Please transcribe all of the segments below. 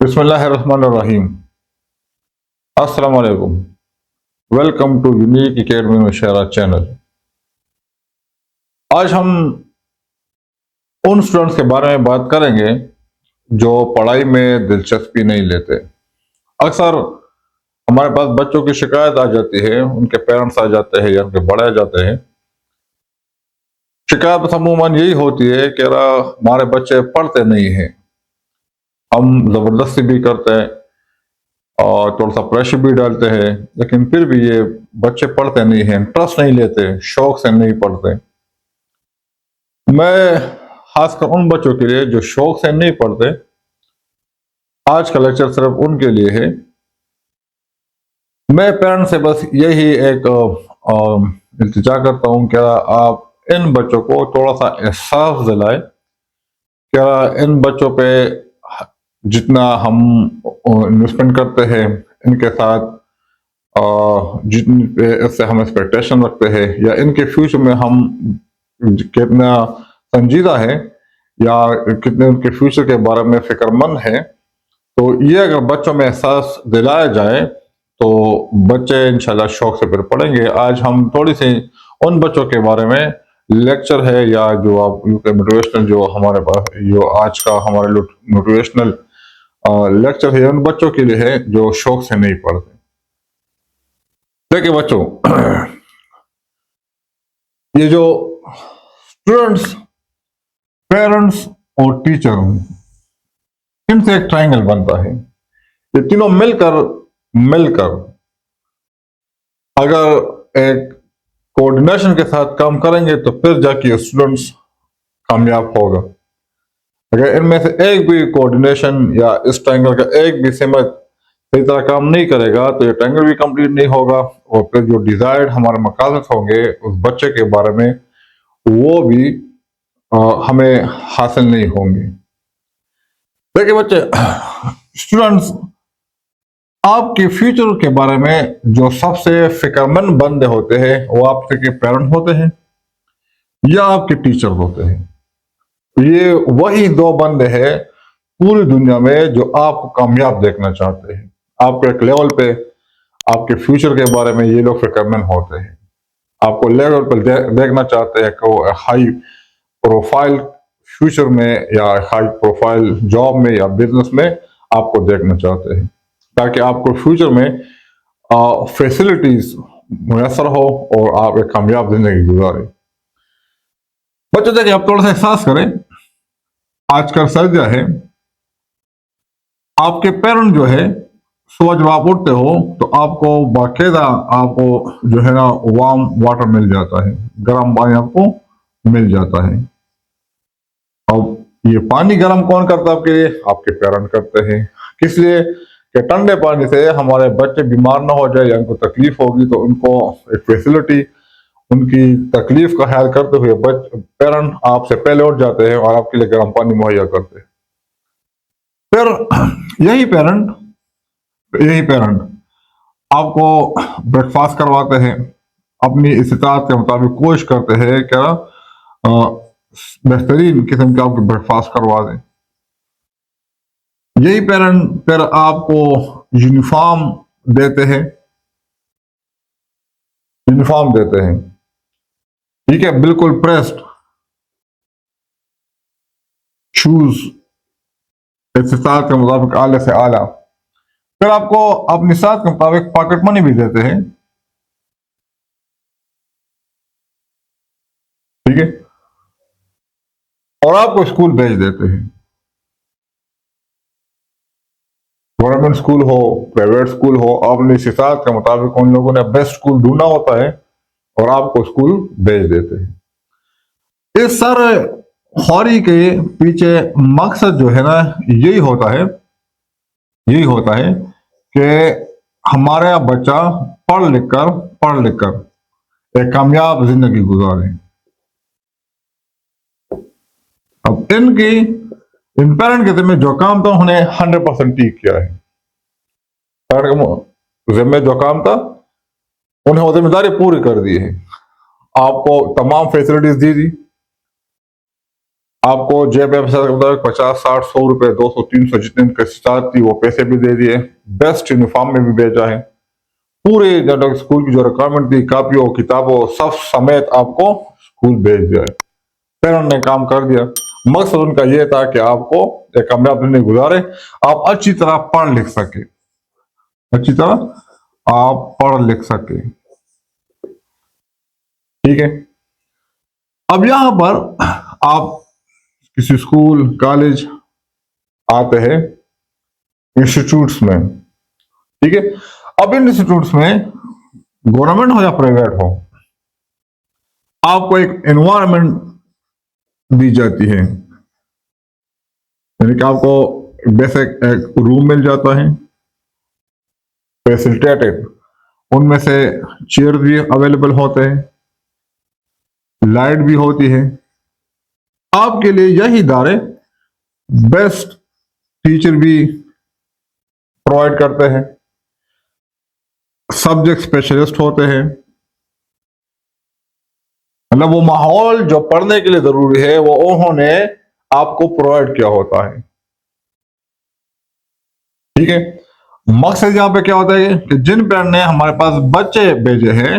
बिस्मिल्लाहिर्रहमानिर्रहीम। अस्सलाम वालेकुम। Welcome to Unique Academy Mushaira channel. आज हम उन स्टूडेंट्स के बारे में बात करेंगे जो पढ़ाई में दिलचस्पी नहीं लेते। अक्सर हमारे पास बच्चों की शिकायत आ जाती है, उनके पेरेंट्स आ जाते हैं या उनके बड़े आ जाते हैं। शिकायत अमूमन यही होती है कि हमारे बच्चे पढ़ते नहीं हैं। हम ज़बरदस्ती भी करते हैं और थोड़ा सा प्रेशर भी डालते हैं, लेकिन फिर भी ये बच्चे पढ़ते नहीं हैं, इंटरेस्ट नहीं लेते, शौक से नहीं पढ़ते। मैं खासकर उन बच्चों के लिए जो शौक से नहीं पढ़ते, आज का लेक्चर सिर्फ उनके लिए है। मैं पेरेंट्स से बस यही एक इल्तिजा करता हूँ कि आप इन बच्चों को थोड़ा सा एहसास दिलाएं। क्या इन बच्चों पे जितना हम इन्वेस्टमेंट करते हैं इनके साथ, जितनी इससे हम एक्सपेक्टेशन रखते हैं, या इनके फ्यूचर में हम कितना संजीदा है या कितने उनके फ्यूचर के बारे में फिक्रमंद है, तो ये अगर बच्चों में एहसास दिलाया जाए तो बच्चे इंशाल्लाह शौक से फिर पढ़ेंगे। आज हम थोड़ी सी उन बच्चों के बारे में लेक्चर है, या जो आप मोटिवेशनल जो हमारे पास जो आज का हमारे मोटिवेशनल लेक्चर है, उन बच्चों के लिए है जो शौक से नहीं पढ़ते। देखिए बच्चों, ये जो स्टूडेंट्स, पेरेंट्स और टीचर, इनसे एक ट्रायंगल बनता है। ये तीनों मिलकर मिलकर अगर एक कोऑर्डिनेशन के साथ काम करेंगे तो फिर जाके स्टूडेंट्स कामयाब होगा। अगर इनमें से एक भी कोऑर्डिनेशन या इस ट्रायंगल का एक भी सिमत सही तरह काम नहीं करेगा तो ये ट्रायंगल भी कंप्लीट नहीं होगा, और फिर जो डिजायर्ड हमारे मकासद होंगे उस बच्चे के बारे में वो भी हमें हासिल नहीं होंगे। देखिए बच्चे, स्टूडेंट्स, आपके फ्यूचर के बारे में जो सबसे फिक्रमंद बंदे होते हैं वो आपके पेरेंट होते हैं या आपके टीचर होते हैं। ये वही दो बंदे हैं पूरी दुनिया में जो आपको कामयाब देखना चाहते हैं। आपके एक लेवल पे आपके फ्यूचर के बारे में ये लोग फिक्रमंद होते हैं, आपको लेवल पर देखना चाहते हैं कि हाई प्रोफाइल फ्यूचर में या हाई प्रोफाइल जॉब में या बिजनेस में आपको देखना चाहते हैं, ताकि आपको फ्यूचर में फैसिलिटीज मुयसर हो और आप एक कामयाब जिंदगी गुजारें। बच्चों देखिए, आप थोड़ा सा एहसास करें, आजकल सर्दियां है, आपके पेरेंट जो है सुबह जब आप उठते हो तो आपको बाकायदा आपको जो है ना वार्म वाटर मिल जाता है, गर्म पानी आपको मिल जाता है। अब ये पानी गर्म कौन करता है आपके लिए? आपके पेरेंट करते हैं। किस लिए? कि ठंडे पानी से हमारे बच्चे बीमार ना हो जाए या उनको तकलीफ होगी तो उनको एक फैसिलिटी, उनकी तकलीफ का ख्याल करते हुए पेरेंट आपसे पहले उठ जाते हैं और आपके लिए गर्म पानी मुहैया करते हैं। फिर यही पेरेंट आपको ब्रेकफास्ट करवाते हैं, अपनी इस्तात के मुताबिक कोशिश करते हैं क्या बेहतरीन किस्म के आपको ब्रेकफास्ट करवा दें। यही पेरेंट फिर आपको यूनिफॉर्म देते हैं, ठीक है, बिल्कुल प्रेस्ड शूज, इस्तात के मुताबिक आले से आला। फिर आपको अपनी साथ के मुताबिक पॉकेट मनी भी देते हैं, ठीक है, और आपको स्कूल भेज देते हैं। गवर्नमेंट स्कूल हो, प्राइवेट स्कूल हो, अपनी सिसात के मुताबिक उन लोगों ने बेस्ट स्कूल ढूंढना होता है और आपको स्कूल भेज देते हैं। इस सारे खौरी के पीछे मकसद जो है ना यही होता है कि हमारा बच्चा पढ़ लिख कर एक कामयाब जिंदगी गुजारे। अब इन पेरेंट के जिम्मे जो काम था उन्हें 100% ठीक किया है। पेरेंट के जिम्मे जो काम था उन्हें वो जिम्मेदारी पूरी कर दी है, आपको तमाम फैसिलिटीज दी थी, आपको जेब में 50, 60, 100 रुपए, 200, 300 जितने उनके स्टार्ट थी वो पैसे भी दे दिए, बेस्ट यूनिफॉर्म में भी भेजा है, पूरे जो स्कूल की जो रिक्वायरमेंट थी, कापियों किताबों सब समेत आपको स्कूल भेज दिया है। फिर उन्होंने काम कर दिया। मकसद उनका यह था कि आपको एक कामयाब जिंदगी गुजारे, आप अच्छी तरह पढ़ लिख सके, अच्छी तरह आप पढ़ लिख सके। ठीक है। अब यहां पर आप किसी स्कूल कॉलेज आते हैं, इंस्टीट्यूट्स में। ठीक है। अब इन इंस्टीट्यूट्स में गवर्नमेंट हो या प्राइवेट हो, आपको एक एनवायरनमेंट दी जाती है, यानी कि आपको बेसिक एक रूम मिल जाता है, फैसिलिटेटेड, उनमें से चेयर भी अवेलेबल होते हैं, लाइट भी होती है। आपके लिए यही इदारे बेस्ट टीचर भी प्रोवाइड करते हैं, सब्जेक्ट स्पेशलिस्ट होते हैं, मतलब वो माहौल जो पढ़ने के लिए जरूरी है वो उन्होंने आपको प्रोवाइड किया होता है। ठीक है। मकसद यहां पे क्या होता है कि जिन पेरेंट ने हमारे पास बच्चे भेजे हैं,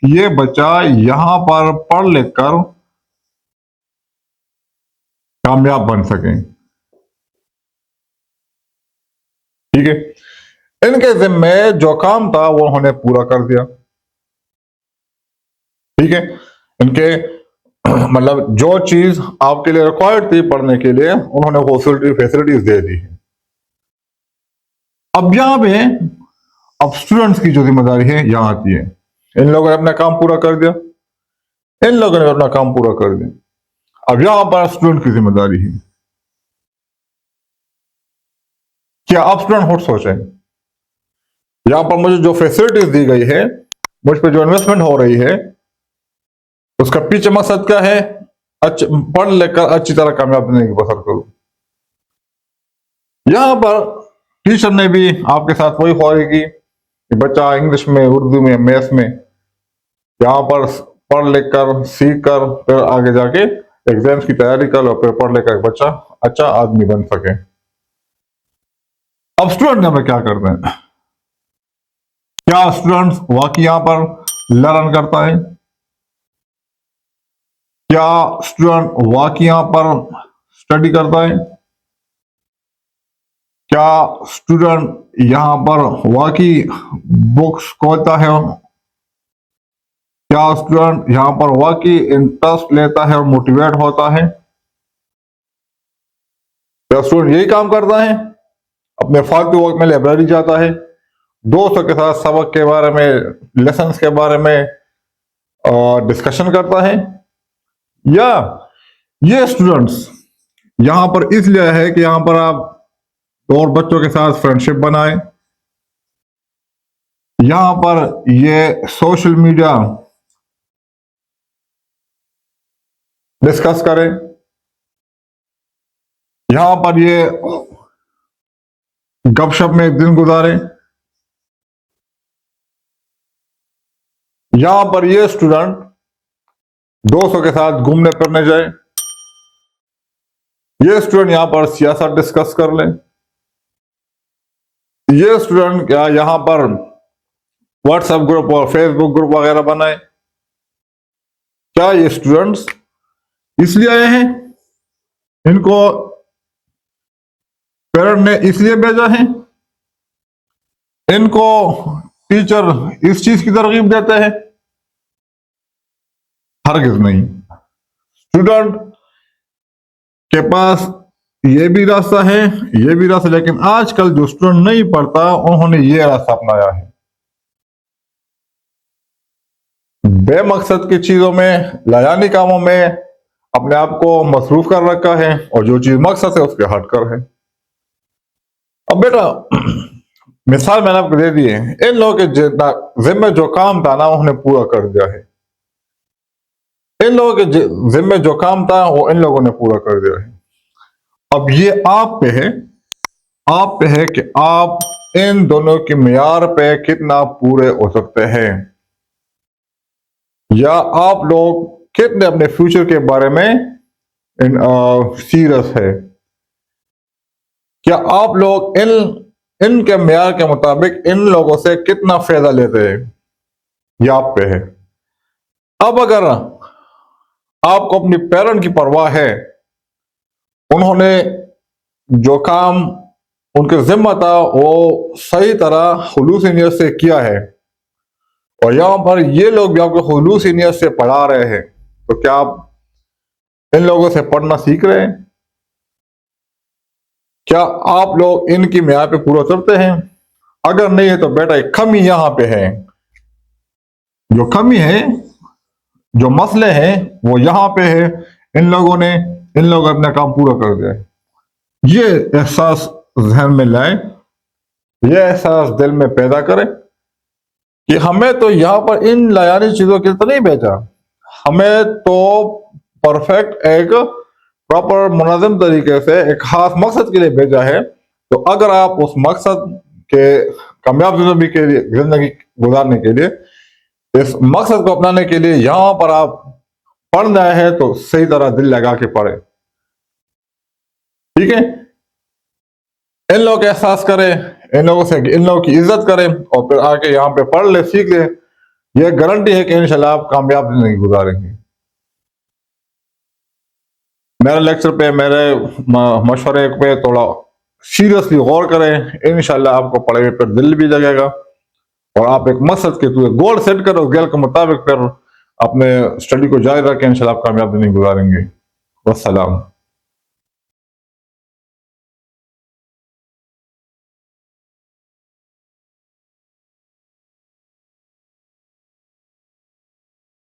ये बच्चा यहां पर पढ़ लिख कर कामयाब बन सके। ठीक है। इनके जिम्मे जो काम था वो उन्होंने पूरा कर दिया। ठीक है। इनके मतलब जो चीज आपके लिए रिक्वायर्ड थी पढ़ने के लिए, उन्होंने वो फैसिलिटीज दे दी। अब यहां पे अब स्टूडेंट्स की जो जिम्मेदारी है यहां आती है। इन लोगों ने अपना काम पूरा कर दिया, इन लोगों ने अपना काम पूरा कर दिया। अब यहां पर स्टूडेंट की जिम्मेदारी है। क्या आप स्टूडेंट खुद सोचें, यहां पर मुझे जो फैसिलिटीज दी गई है, मुझ पर जो इन्वेस्टमेंट हो रही है, उसका पीछे मकसद क्या है? पढ़ लिखकर अच्छी तरह कामयाब जिंदगी बसर करूं। यहां पर टीचर ने भी आपके साथ वही ख्वाहिश की कि बच्चा इंग्लिश में, उर्दू में, मैथ्स में यहां पर पढ़ लिख कर सीख कर फिर आगे जाके एग्जाम्स की तैयारी कर और फिर पढ़ लिख कर बच्चा अच्छा आदमी बन सके। अब स्टूडेंट यहां पर क्या करते हैं? क्या स्टूडेंट वाकई यहां पर लर्न करता है? क्या स्टूडेंट वाकई यहां पर स्टडी करता है? क्या स्टूडेंट यहां पर वाकई बुक्स खोलता है? क्या स्टूडेंट यहां पर वाकई इंटरेस्ट लेता है और मोटिवेट होता है? क्या स्टूडेंट यही काम करता है? अपने फालतू वक्त में लाइब्रेरी जाता है, दोस्तों के साथ सबक के बारे में, लेसन्स के बारे में डिस्कशन करता है? या ये स्टूडेंट्स यहां पर इसलिए है कि यहां पर आप और बच्चों के साथ फ्रेंडशिप बनाए, यहां पर ये सोशल मीडिया डिस्कस करें, यहां पर ये गपशप में एक दिन गुजारें, यहां पर ये स्टूडेंट दोस्तों के साथ घूमने फिरने जाए, ये स्टूडेंट यहां पर सियासत डिस्कस कर लें, ये स्टूडेंट क्या यहां पर व्हाट्सएप ग्रुप और फेसबुक ग्रुप वगैरह बनाए? क्या ये स्टूडेंट्स इसलिए आए हैं, इनको पेरेंट ने इसलिए भेजा है, इनको टीचर इस चीज की तरकीब देते हैं? हरगिज नहीं। स्टूडेंट के पास ये भी रास्ता है, ये भी रास्ता, लेकिन आजकल जो स्टूडेंट नहीं पढ़ता उन्होंने ये रास्ता अपनाया है, बेमकसद की चीजों में, लायानी कामों में अपने आप को मसरूफ कर रखा है, और जो चीज मकसद है उसके हटकर है। अब बेटा मिसाल मैंने आपको दे दी है, इन लोगों के जिम्मे जो काम था ना उन्होंने पूरा कर दिया है, इन लोगों के जिम्मे जो काम था वो इन लोगों ने पूरा कर दिया है। अब ये आप पे है, आप पे है कि आप इन दोनों के मियार पे कितना पूरे हो सकते हैं, या आप लोग कितने अपने फ्यूचर के बारे में सीरियस है। क्या आप लोग इनके मेयार के मुताबिक इन लोगों से कितना फायदा लेते हैं, ये आप पे है। अब अगर आपको अपनी पेरेंट की परवाह है, उन्होंने जो काम उनके जिम्मा था वो सही तरह खुलूस नियत से किया है, और यहां पर ये लोग भी आपको खुलूस नियत से पढ़ा रहे हैं, तो क्या आप इन लोगों से पढ़ना सीख रहे हैं? क्या आप लोग इनकी मियार पे पूरा उतरते हैं? अगर नहीं है तो बेटा एक कमी यहां पे है। जो कमी है, जो मसले हैं वो यहां पे है। इन लोगों ने अपना काम पूरा कर दिया है। ये एहसास जहन में लाए, ये एहसास दिल में पैदा करें कि हमें तो यहाँ पर इन लायानी चीजों के लिए तो नहीं भेजा, हमें तो परफेक्ट एक प्रॉपर मुनज़्ज़म तरीके से एक खास मकसद के लिए भेजा है। तो अगर आप उस मकसद के कामयाब जिंदगी गुजारने के लिए, इस मकसद को अपनाने के लिए यहाँ पर आप पढ़ रहे हैं, तो सही तरह दिल लगा के पढ़े, ठीक है। इन लोगों का एहसास करें, इन लोगों की इज्जत करें, और फिर आके यहाँ पे पढ़ ले, सीख ले। ये गारंटी है कि इंशाल्लाह आप कामयाब जिंदगी गुजारेंगे। मेरे लेक्चर पे, मेरे मशवरे पे थोड़ा सीरियसली गौर करें, इंशाल्लाह आपको पढ़े पर दिल भी लगेगा, और आप एक मकसद के थ्रू गोल सेट करो, गोल के मुताबिक फिर अपने स्टडी को जारी रखें, इंशाल्लाह आप कामयाब जिंदगी गुजारेंगे। वस्सलाम।